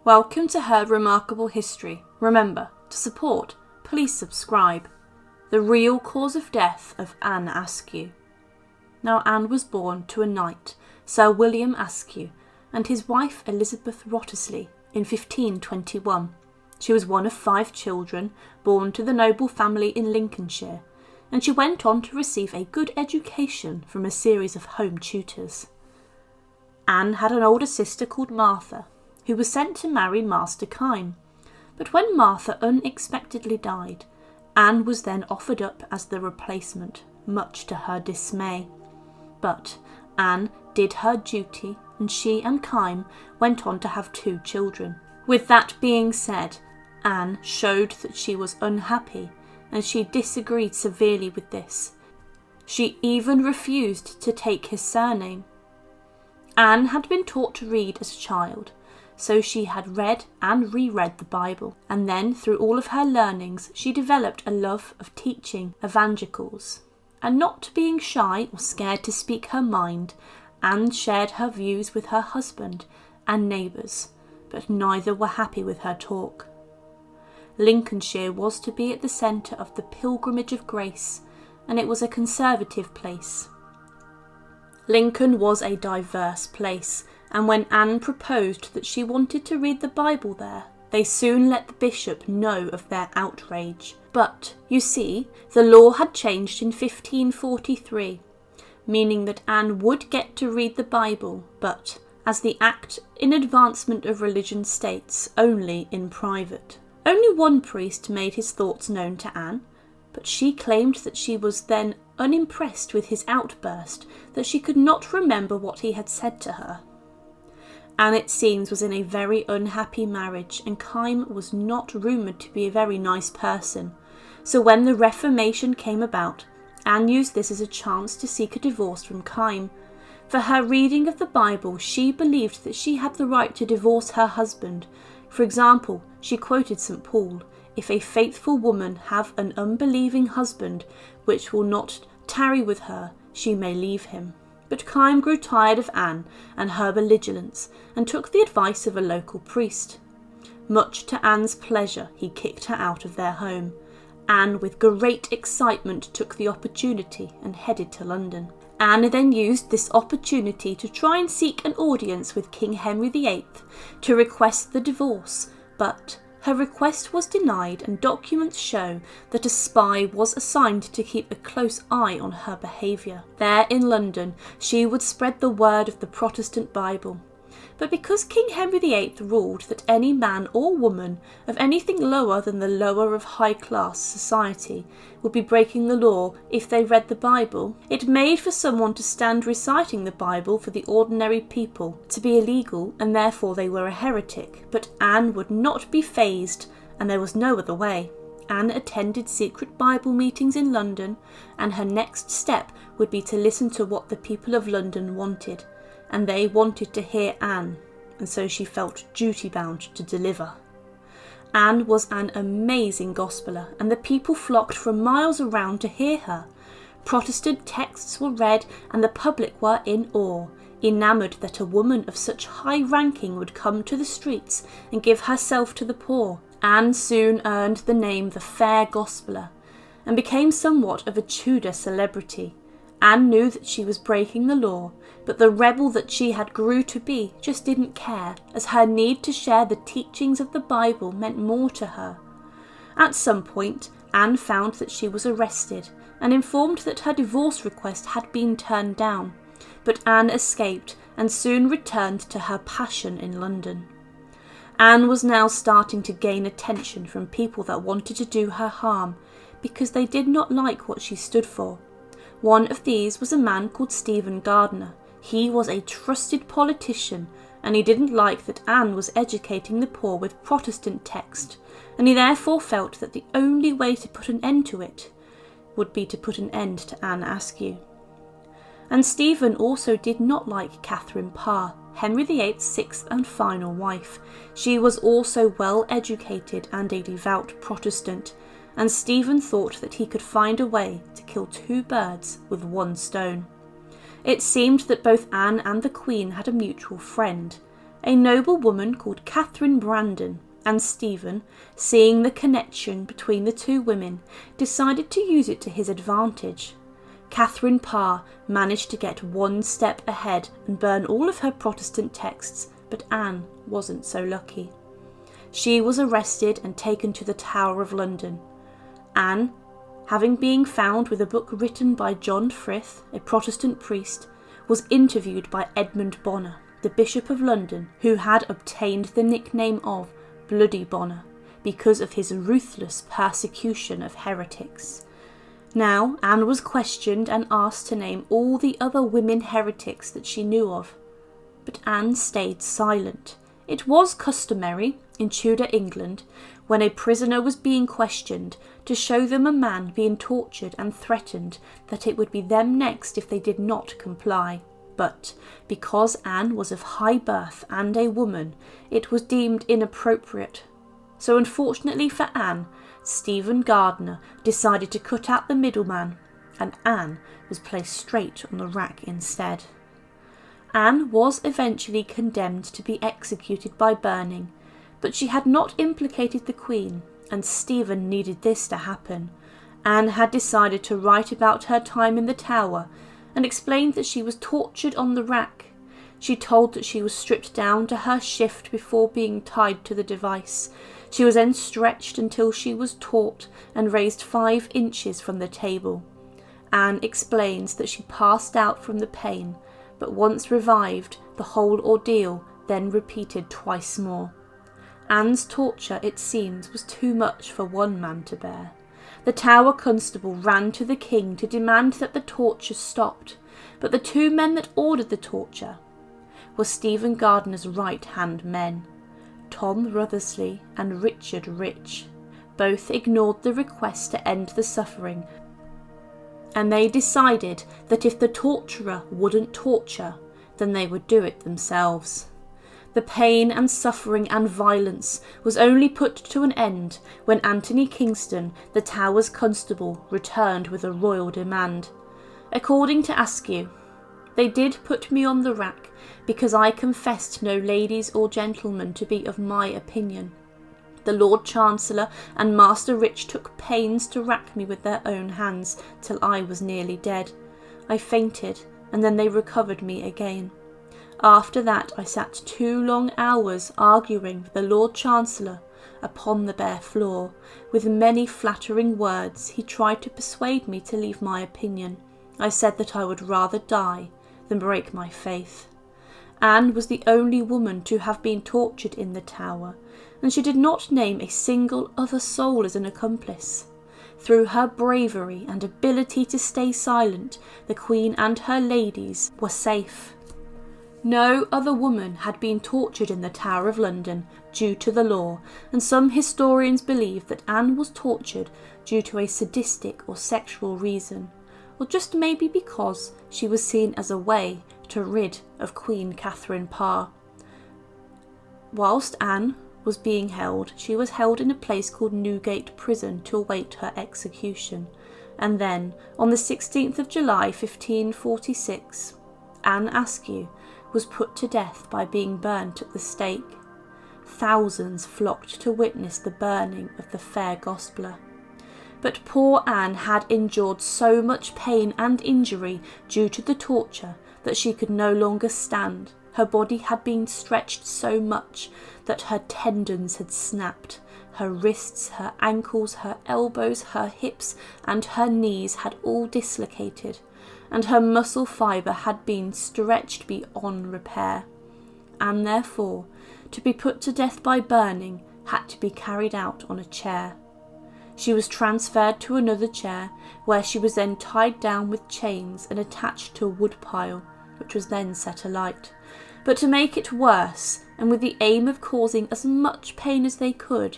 Welcome to her remarkable history. Remember, to support, please subscribe. The real cause of death of Anne Askew. Now Anne was born to a knight, Sir William Askew, and his wife Elizabeth Wriothesley in 1521. She was one of 5 children born to the noble family in Lincolnshire, and she went on to receive a good education from a series of home tutors. Anne had an older sister called Martha, who was sent to marry Master Kyme, but when Martha unexpectedly died, Anne was then offered up as the replacement, much to her dismay. But Anne did her duty, and she and Kyme went on to have 2 children. With that being said, Anne showed that she was unhappy, and she disagreed severely with this. She even refused to take his surname. Anne had been taught to read as a child, so she had read and reread the Bible, and then through all of her learnings she developed a love of teaching evangelicals. And not being shy or scared to speak her mind, Anne shared her views with her husband and neighbours, but neither were happy with her talk. Lincolnshire was to be at the centre of the pilgrimage of grace, and it was a conservative place. Lincoln was a diverse place, and when Anne proposed that she wanted to read the Bible there, they soon let the bishop know of their outrage. But, you see, the law had changed in 1543, meaning that Anne would get to read the Bible, but, as the Act in Advancement of Religion states, only in private. Only one priest made his thoughts known to Anne, but she claimed that she was then unimpressed with his outburst, that she could not remember what he had said to her. Anne, it seems, was in a very unhappy marriage, and Kyme was not rumoured to be a very nice person. So when the Reformation came about, Anne used this as a chance to seek a divorce from Kyme. For her reading of the Bible, she believed that she had the right to divorce her husband. For example, she quoted St. Paul, "If a faithful woman have an unbelieving husband, which will not tarry with her, she may leave him." But Kyme grew tired of Anne and her belligerence, and took the advice of a local priest. Much to Anne's pleasure, he kicked her out of their home. Anne, with great excitement, took the opportunity and headed to London. Anne then used this opportunity to try and seek an audience with King Henry VIII to request the divorce, but her request was denied, and documents show that a spy was assigned to keep a close eye on her behaviour. There in London she would spread the word of the Protestant Bible. But because King Henry VIII ruled that any man or woman of anything lower than the lower of high-class society would be breaking the law if they read the Bible, it made for someone to stand reciting the Bible for the ordinary people to be illegal, and therefore they were a heretic. But Anne would not be fazed, and there was no other way. Anne attended secret Bible meetings in London, and her next step would be to listen to what the people of London wanted. And they wanted to hear Anne, and so she felt duty-bound to deliver. Anne was an amazing gospeller, and the people flocked from miles around to hear her. Protestant texts were read, and the public were in awe, enamoured that a woman of such high ranking would come to the streets and give herself to the poor. Anne soon earned the name the Fair Gospeller, and became somewhat of a Tudor celebrity. Anne knew that she was breaking the law, but the rebel that she had grew to be just didn't care, as her need to share the teachings of the Bible meant more to her. At some point, Anne found that she was arrested and informed that her divorce request had been turned down, but Anne escaped and soon returned to her passion in London. Anne was now starting to gain attention from people that wanted to do her harm because they did not like what she stood for. One of these was a man called Stephen Gardiner. He was a trusted politician, and he didn't like that Anne was educating the poor with Protestant text, and he therefore felt that the only way to put an end to it would be to put an end to Anne Askew. And Stephen also did not like Catherine Parr, Henry VIII's 6th and final wife. She was also well educated and a devout Protestant, and Stephen thought that he could find a way to kill 2 birds with 1 stone. It seemed that both Anne and the Queen had a mutual friend, A noble woman called Catherine Brandon and Stephen, seeing the connection between the two women, decided to use it to his advantage. Catherine Parr managed to get one step ahead and burn all of her Protestant texts, but Anne wasn't so lucky. She was arrested and taken to the Tower of London. Anne, having been found with a book written by John Frith, a Protestant priest, was interviewed by Edmund Bonner, the Bishop of London, who had obtained the nickname of Bloody Bonner because of his ruthless persecution of heretics. Now Anne was questioned and asked to name all the other women heretics that she knew of. But Anne stayed silent. It was customary in Tudor England, when a prisoner was being questioned, to show them a man being tortured and threatened that it would be them next if they did not comply. But because Anne was of high birth and a woman, it was deemed inappropriate. So unfortunately for Anne, Stephen Gardiner decided to cut out the middleman, and Anne was placed straight on the rack instead. Anne was eventually condemned to be executed by burning, but she had not implicated the Queen, and Stephen needed this to happen. Anne had decided to write about her time in the Tower and explained that she was tortured on the rack. She told that she was stripped down to her shift before being tied to the device. She was then stretched until she was taut and raised 5 inches from the table. Anne explains that she passed out from the pain, but once revived, the whole ordeal then repeated twice more. Anne's torture, it seems, was too much for one man to bear. The Tower constable ran to the king to demand that the torture stopped, but the 2 men that ordered the torture were Stephen Gardiner's right-hand men, Tom Ruthersley and Richard Rich. Both ignored the request to end the suffering, and they decided that if the torturer wouldn't torture, then they would do it themselves. The pain and suffering and violence was only put to an end when Anthony Kingston, the Tower's constable, returned with a royal demand. According to Askew, "They did put me on the rack because I confessed no ladies or gentlemen to be of my opinion. The Lord Chancellor and Master Rich took pains to rack me with their own hands till I was nearly dead. I fainted, and then they recovered me again. After that I sat 2 long hours arguing with the Lord Chancellor upon the bare floor. With many flattering words he tried to persuade me to leave my opinion. I said that I would rather die than break my faith." Anne was the only woman to have been tortured in the Tower, and she did not name a single other soul as an accomplice. Through her bravery and ability to stay silent, the Queen and her ladies were safe. No other woman had been tortured in the Tower of London due to the law, and some historians believe that Anne was tortured due to a sadistic or sexual reason, or just maybe because she was seen as a way to rid of Queen Catherine Parr. Whilst Anne was being held, she was held in a place called Newgate Prison to await her execution, and then, on the 16th of July 1546, Anne Askew was put to death by being burnt at the stake. Thousands flocked to witness the burning of the fair gospeller. But poor Anne had endured so much pain and injury due to the torture that she could no longer stand. Her body had been stretched so much that her tendons had snapped. Her wrists, her ankles, her elbows, her hips, and her knees had all dislocated, and her muscle fibre had been stretched beyond repair. And therefore, to be put to death by burning had to be carried out on a chair. She was transferred to another chair, where she was then tied down with chains and attached to a wood pile, which was then set alight. But to make it worse, and with the aim of causing as much pain as they could,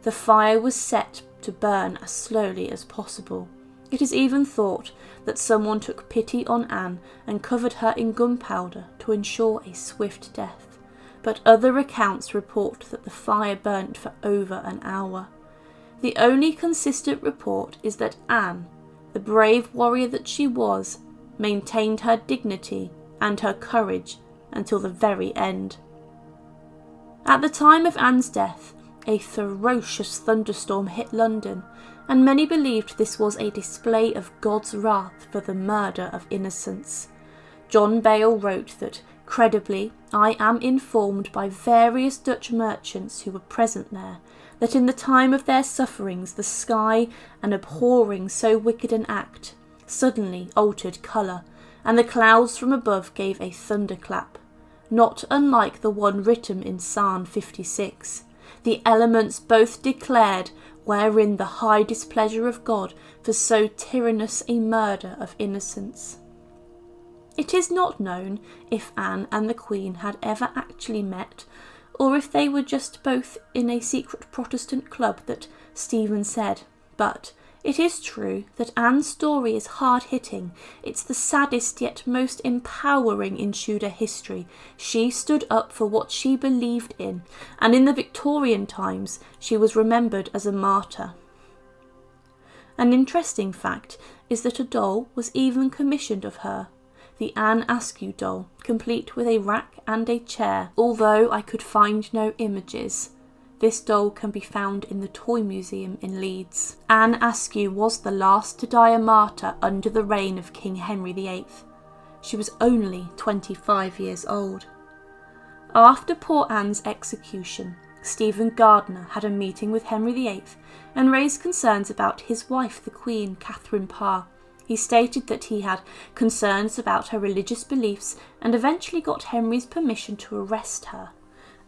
the fire was set to burn as slowly as possible. It is even thought that someone took pity on Anne and covered her in gunpowder to ensure a swift death, but other accounts report that the fire burnt for over an hour. The only consistent report is that Anne, the brave warrior that she was, maintained her dignity and her courage until the very end. At the time of Anne's death, a ferocious thunderstorm hit London, and many believed this was a display of God's wrath for the murder of innocents. Jon Bale wrote that, credibly, I am informed by various Dutch merchants who were present there, that in the time of their sufferings the sky, and abhorring so wicked an act, suddenly altered colour, and the clouds from above gave a thunderclap, not unlike the one written in Psalm 56. The elements both declared wherein the high displeasure of God for so tyrannous a murder of innocents. It is not known if Anne and the Queen had ever actually met, or if they were just both in a secret Protestant club that Stephen said, but it is true that Anne's story is hard-hitting. It's the saddest yet most empowering in Tudor history. She stood up for what she believed in, and in the Victorian times she was remembered as a martyr. An interesting fact is that a doll was even commissioned of her, the Anne Askew doll, complete with a rack and a chair, although I could find no images. This doll can be found in the Toy Museum in Leeds. Anne Askew was the last to die a martyr under the reign of King Henry VIII. She was only 25 years old. After poor Anne's execution, Stephen Gardiner had a meeting with Henry VIII and raised concerns about his wife, the Queen, Catherine Parr. He stated that he had concerns about her religious beliefs and eventually got Henry's permission to arrest her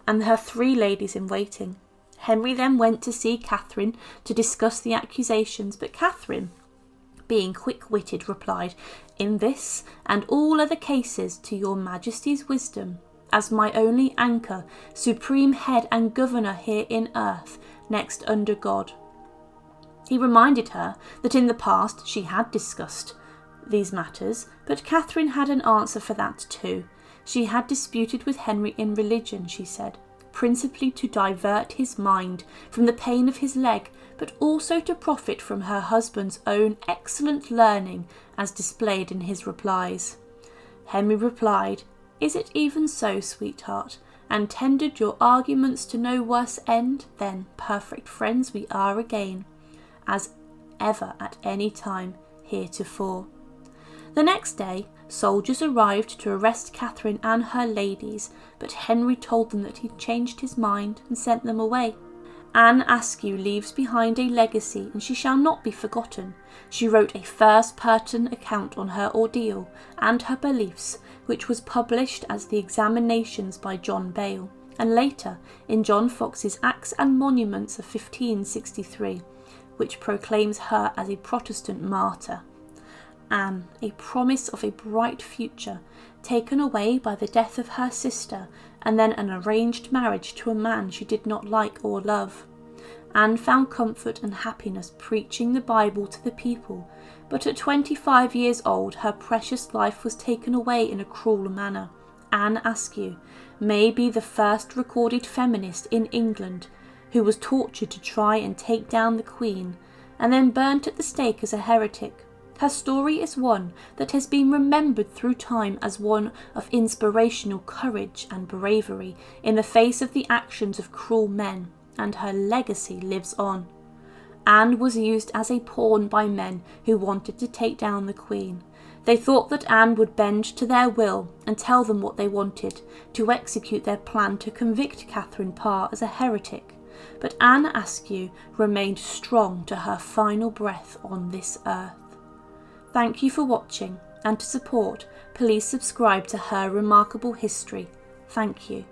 and her 3 ladies in waiting. Henry then went to see Catherine to discuss the accusations, but Catherine, being quick-witted, replied, "In this and all other cases to your Majesty's wisdom, as my only anchor, supreme head and governor here in earth, next under God." He reminded her that in the past she had discussed these matters, but Catherine had an answer for that too. She had disputed with Henry in religion, she said, principally to divert his mind from the pain of his leg, but also to profit from her husband's own excellent learning as displayed in his replies. Henry replied, "Is it even so, sweetheart? And tendered your arguments to no worse end? Then perfect friends we are again, as ever at any time heretofore." The next day, soldiers arrived to arrest Catherine and her ladies, but Henry told them that he'd changed his mind and sent them away. Anne Askew leaves behind a legacy, and she shall not be forgotten. She wrote a first-person account on her ordeal and her beliefs, which was published as The Examinations by Jon Bale, and later in John Foxe's Acts and Monuments of 1563, which proclaims her as a Protestant martyr. Anne, a promise of a bright future, taken away by the death of her sister, and then an arranged marriage to a man she did not like or love. Anne found comfort and happiness preaching the Bible to the people, but at 25 years old her precious life was taken away in a cruel manner. Anne Askew may be the first recorded feminist in England, who was tortured to try and take down the Queen, and then burnt at the stake as a heretic. Her story is one that has been remembered through time as one of inspirational courage and bravery in the face of the actions of cruel men, and her legacy lives on. Anne was used as a pawn by men who wanted to take down the Queen. They thought that Anne would bend to their will and tell them what they wanted, to execute their plan to convict Catherine Parr as a heretic. But Anne Askew remained strong to her final breath on this earth. Thank you for watching, and to support, please subscribe to Her Remarkable History. Thank you.